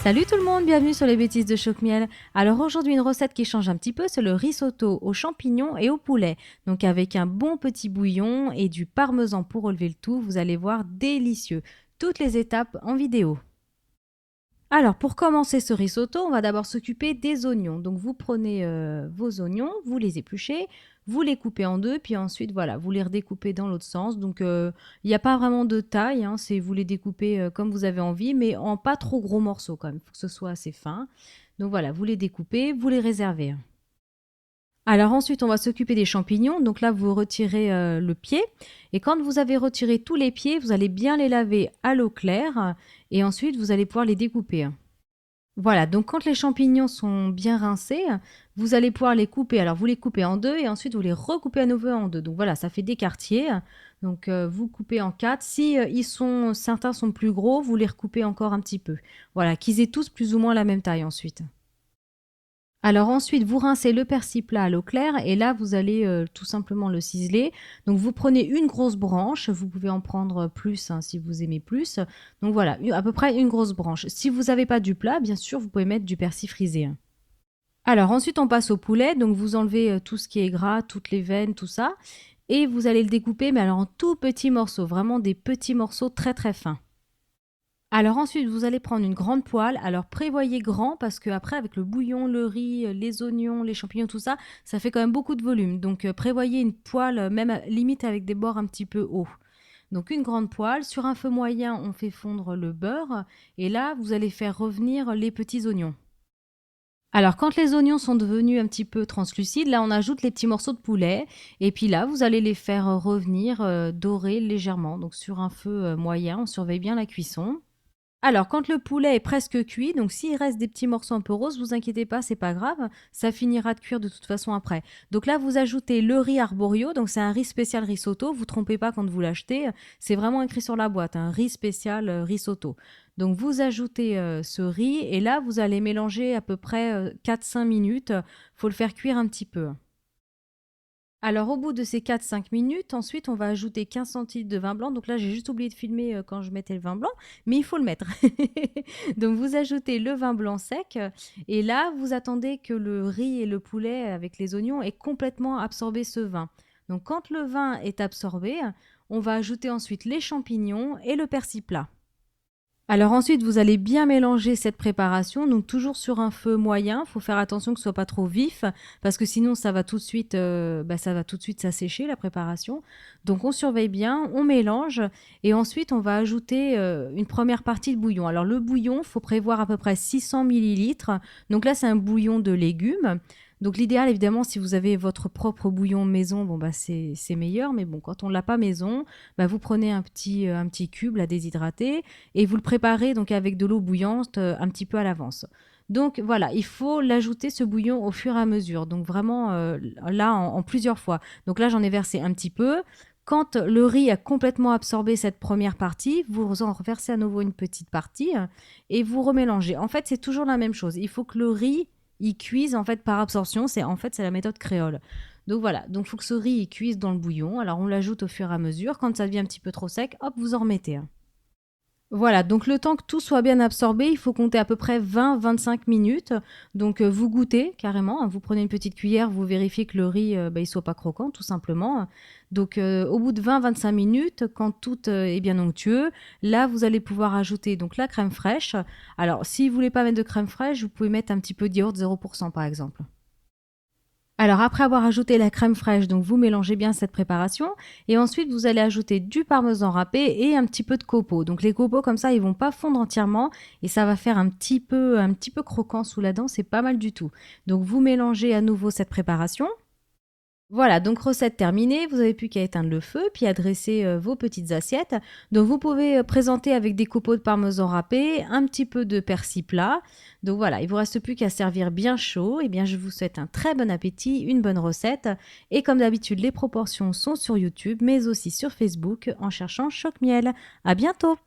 Salut tout le monde, bienvenue sur les bêtises de Choc-Miel. Alors aujourd'hui une recette qui change un petit peu, c'est le risotto aux champignons et au poulet. Donc avec un bon petit bouillon et du parmesan pour relever le tout, vous allez voir délicieux. Toutes les étapes en vidéo. Alors pour commencer ce risotto, on va d'abord s'occuper des oignons. Donc vous prenez vos oignons, vous les épluchez, vous les coupez en deux, puis ensuite voilà, vous les redécoupez dans l'autre sens. Donc il n'y a pas vraiment de taille, hein, c'est vous les découpez comme vous avez envie, mais en pas trop gros morceaux quand même, il faut que ce soit assez fin. Donc voilà, vous les découpez, vous les réservez. Alors ensuite, on va s'occuper des champignons. Donc là, vous retirez le pied. Et quand vous avez retiré tous les pieds, vous allez bien les laver à l'eau claire. Et ensuite, vous allez pouvoir les découper. Voilà, donc quand les champignons sont bien rincés, vous allez pouvoir les couper. Alors vous les coupez en deux et ensuite vous les recoupez à nouveau en deux. Donc voilà, ça fait des quartiers. Donc vous coupez en quatre. Si certains sont plus gros, vous les recoupez encore un petit peu. Voilà, qu'ils aient tous plus ou moins la même taille ensuite. Alors ensuite, vous rincez le persil plat à l'eau claire et là, vous allez tout simplement le ciseler. Donc vous prenez une grosse branche, vous pouvez en prendre plus hein, si vous aimez plus. Donc voilà, à peu près une grosse branche. Si vous n'avez pas du plat, bien sûr, vous pouvez mettre du persil frisé. Alors ensuite, on passe au poulet. Donc vous enlevez tout ce qui est gras, toutes les veines, tout ça. Et vous allez le découper, mais alors en tout petits morceaux, vraiment des petits morceaux très très fins. Alors ensuite, vous allez prendre une grande poêle. Alors prévoyez grand parce que après avec le bouillon, le riz, les oignons, les champignons, tout ça, ça fait quand même beaucoup de volume. Donc prévoyez une poêle même limite avec des bords un petit peu hauts. Donc une grande poêle, sur un feu moyen, on fait fondre le beurre et là, vous allez faire revenir les petits oignons. Alors quand les oignons sont devenus un petit peu translucides, là on ajoute les petits morceaux de poulet et puis là vous allez les faire revenir dorer légèrement. Donc sur un feu moyen, on surveille bien la cuisson. Alors, quand le poulet est presque cuit, donc s'il reste des petits morceaux un peu roses, vous inquiétez pas, c'est pas grave, ça finira de cuire de toute façon après. Donc là, vous ajoutez le riz arborio, donc c'est un riz spécial risotto, vous trompez pas quand vous l'achetez, c'est vraiment écrit sur la boîte, un riz spécial risotto. Donc vous ajoutez ce riz et là, vous allez mélanger à peu près 4-5 minutes, faut le faire cuire un petit peu. Alors au bout de ces 4-5 minutes, ensuite on va ajouter 15 centilitres de vin blanc. Donc là j'ai juste oublié de filmer quand je mettais le vin blanc, mais il faut le mettre. Donc vous ajoutez le vin blanc sec et là vous attendez que le riz et le poulet avec les oignons aient complètement absorbé ce vin. Donc quand le vin est absorbé, on va ajouter ensuite les champignons et le persil plat. Alors ensuite, vous allez bien mélanger cette préparation, donc toujours sur un feu moyen. Il faut faire attention que ce soit pas trop vif, parce que sinon ça va tout de suite, ça va tout de suite s'assécher la préparation. Donc on surveille bien, on mélange, et ensuite on va ajouter une première partie de bouillon. Alors le bouillon, faut prévoir à peu près 600 millilitres. Donc là c'est un bouillon de légumes. Donc l'idéal évidemment si vous avez votre propre bouillon maison, bon bah c'est meilleur, mais bon quand on l'a pas maison, bah, vous prenez un petit cube à déshydrater et vous le préparez donc avec de l'eau bouillante un petit peu à l'avance. Donc voilà, il faut l'ajouter ce bouillon au fur et à mesure. Donc vraiment là en plusieurs fois. Donc là j'en ai versé un petit peu. Quand le riz a complètement absorbé cette première partie, vous en reversez à nouveau une petite partie et vous remélangez. En fait, c'est toujours la même chose. Il faut que le riz il cuise en fait par absorption. C'est la méthode créole. Donc voilà, donc il faut que ce riz il cuise dans le bouillon. Alors on l'ajoute au fur et à mesure. Quand ça devient un petit peu trop sec, hop, vous en remettez. Voilà, donc le temps que tout soit bien absorbé, il faut compter à peu près 20-25 minutes. Donc vous goûtez carrément, hein, vous prenez une petite cuillère, vous vérifiez que le riz il soit pas croquant tout simplement. Donc au bout de 20-25 minutes, quand tout est bien onctueux, là vous allez pouvoir ajouter donc la crème fraîche. Alors si vous voulez pas mettre de crème fraîche, vous pouvez mettre un petit peu de yaourt 0% par exemple. Alors après avoir ajouté la crème fraîche, donc vous mélangez bien cette préparation et ensuite vous allez ajouter du parmesan râpé et un petit peu de copeaux. Donc les copeaux comme ça ils vont pas fondre entièrement et ça va faire un petit peu croquant sous la dent, c'est pas mal du tout. Donc vous mélangez à nouveau cette préparation. Voilà, donc recette terminée, vous n'avez plus qu'à éteindre le feu, puis à dresser vos petites assiettes. Donc vous pouvez présenter avec des copeaux de parmesan râpé, un petit peu de persil plat. Donc voilà, il vous reste plus qu'à servir bien chaud. Et bien je vous souhaite un très bon appétit, une bonne recette. Et comme d'habitude, les proportions sont sur YouTube, mais aussi sur Facebook en cherchant Choc Miel. À bientôt!